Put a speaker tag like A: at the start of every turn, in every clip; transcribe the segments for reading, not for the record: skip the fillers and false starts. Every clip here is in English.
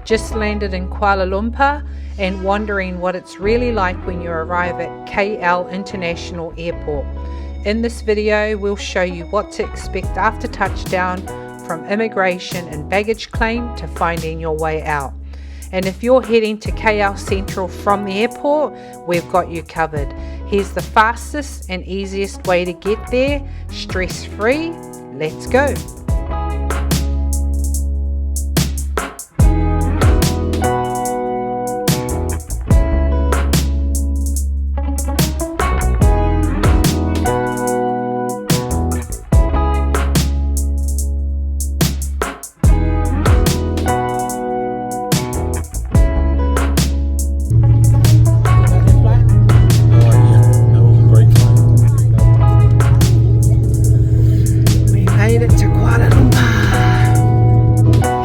A: just landed in Kuala Lumpur and wondering what it's really like when you arrive at KL International Airport. In this video, we'll show you what to expect after touchdown, from immigration and baggage claim to finding your way out. And if you're heading to KL Sentral from the airport, we've got you covered. Here's the fastest and easiest way to get there, stress-free. Let's go.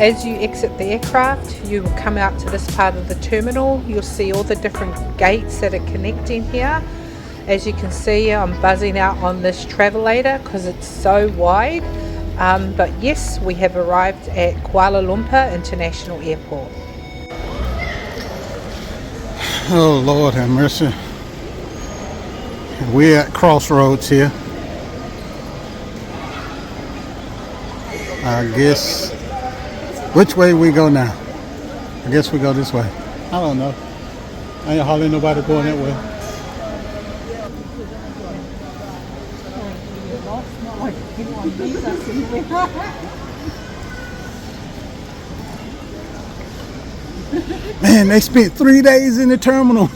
A: As you exit the aircraft, you will come out to this part of the terminal. You'll see all the different gates that are connecting here. As you can see, I'm buzzing out on this travelator because it's so wide. But yes, we have arrived at Kuala Lumpur International Airport.
B: Oh Lord have mercy. We're at crossroads here. I guess, which way we go now? I guess we go this way. I don't know. Ain't hardly nobody going that way. Man, they spent 3 days in the terminal.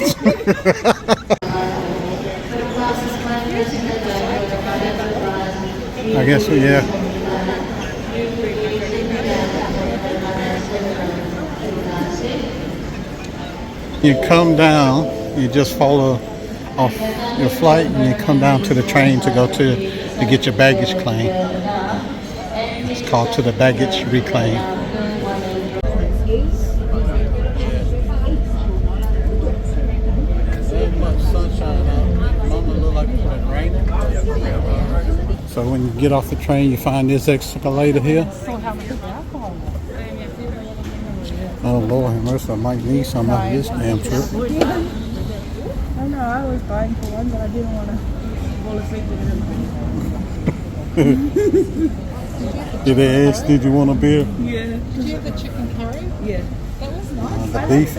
B: I guess, yeah. You come down, you just follow off your flight and you come down to the train to go to get your baggage claim. It's called to the baggage reclaim. So when you get off the train, you find this escalator here. Oh Lord have mercy, I might need some out of this damn trip.
C: I know, I was buying for one, but I didn't want to fall asleep with it.
B: Did they ask, did you want a beer?
C: Yeah.
D: Did you have the chicken curry?
C: Yeah.
D: That was nice.
B: The beef,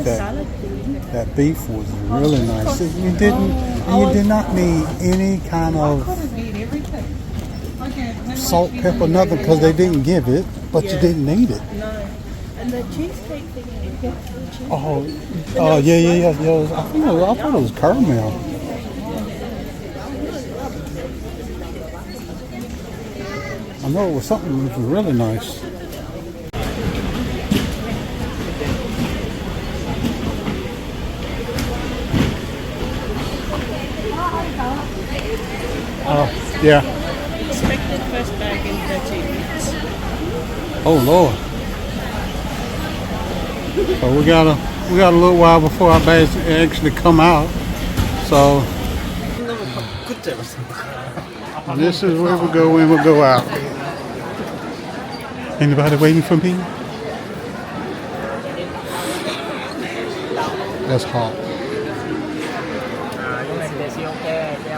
B: that beef was really nice. You did not need any kind of salt, pepper, nothing, because they didn't give it, but you didn't need it.
C: No. And the cheesecake thing,
B: yeah. I thought it was caramel. I know it was something that was really nice. Yeah.
C: expected first bag in 13 minutes.
B: Oh Lord. So we got a little while before our bags actually come out. So this is where we go when we go out. Anybody waiting for me? That's hot.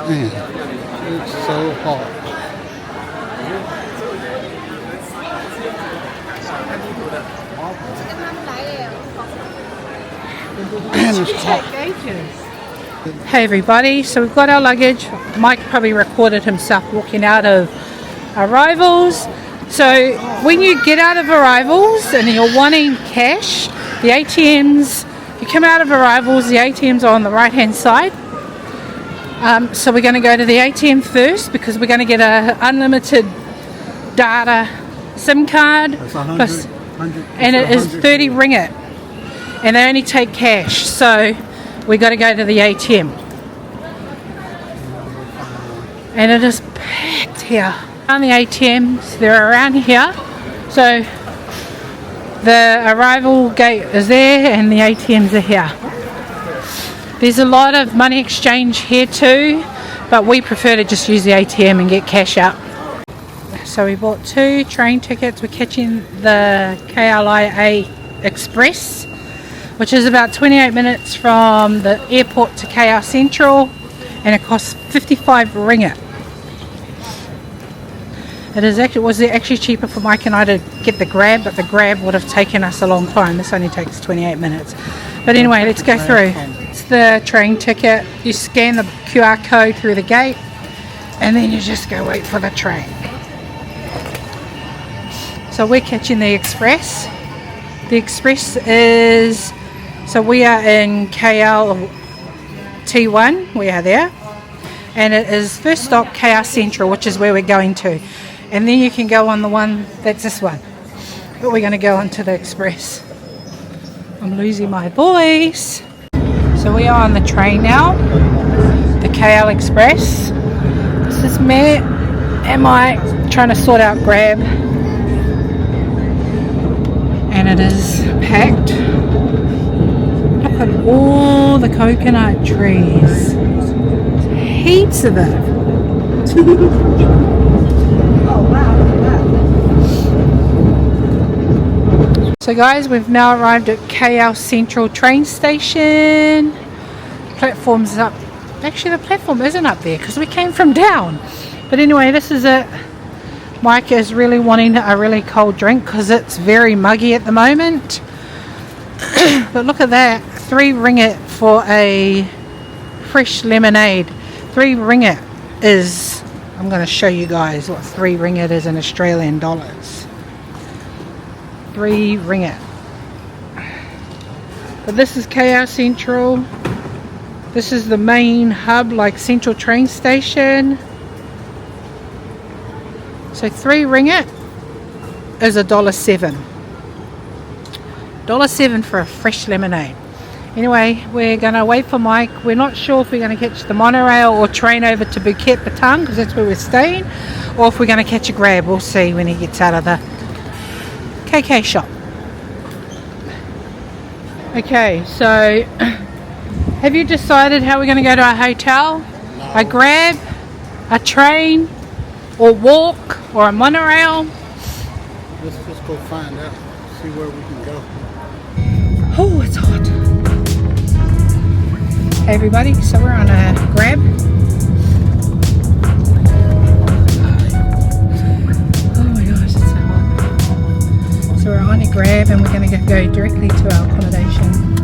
B: Man, it's so hot.
A: Hey everybody, so we've got our luggage. Mike probably recorded himself walking out of arrivals. So when you get out of arrivals and you're wanting cash, the ATMs, you come out of arrivals, the ATMs are on the right hand side. So we're going to go to the ATM first because we're going to get a unlimited data SIM card.
B: Plus,
A: and it is 30 ringgit. And they only take cash, so we got to go to the ATM. And it is packed here. On the ATMs, they're around here. So the arrival gate is there and the ATMs are here. There's a lot of money exchange here too, but we prefer to just use the ATM and get cash out. So we bought 2 train tickets. We're catching the KLIA Express, which is about 28 minutes from the airport to KL Sentral, and it costs 55 ringgit. It was actually cheaper for Mike and I to get the Grab, but the Grab would have taken us a long time. This only takes 28 minutes. But anyway, let's go through. It's the train ticket. You scan the QR code through the gate, and then you just go wait for the train. So we're catching the Express. The Express is, so we are in KL T1, we are there. And it is first stop KL Sentral, which is where we're going to. And then you can go on the one, that's this one. But we're going to go onto the Express. I'm losing my voice. So we are on the train now, the KL Express. This is Matt and Mike trying to sort out Grab. And it is packed. Look at all the coconut trees. Heaps of it.
C: Oh wow, look at that.
A: So guys, we've now arrived at KL Sentral train station. Platform's up. Actually, the platform isn't up there because we came from down. But anyway, this is it. Mike is really wanting a really cold drink because it's very muggy at the moment. But look at that, 3 ringgit for a fresh lemonade. 3 ringgit is, I'm going to show you guys what 3 ringgit is in Australian dollars. 3 ringgit. But this is KL Sentral. This is the main hub, like Central train station. So 3 ringgit is $1.07. $1.07 for a fresh lemonade. Anyway, we're going to wait for Mike. We're not sure if we're going to catch the monorail or train over to Bukit Bintang, because that's where we're staying, or if we're going to catch a Grab. We'll see when he gets out of the KK shop. Okay, so have you decided how we're going to go to our hotel?
B: No.
A: A Grab, a train, or walk, or a monorail?
B: Let's just go find out, see where we can go.
A: Oh, it's hot. Hey everybody, so we're on a Grab. Oh my gosh, it's so hot. So we're on a Grab and we're going to go directly to our accommodation.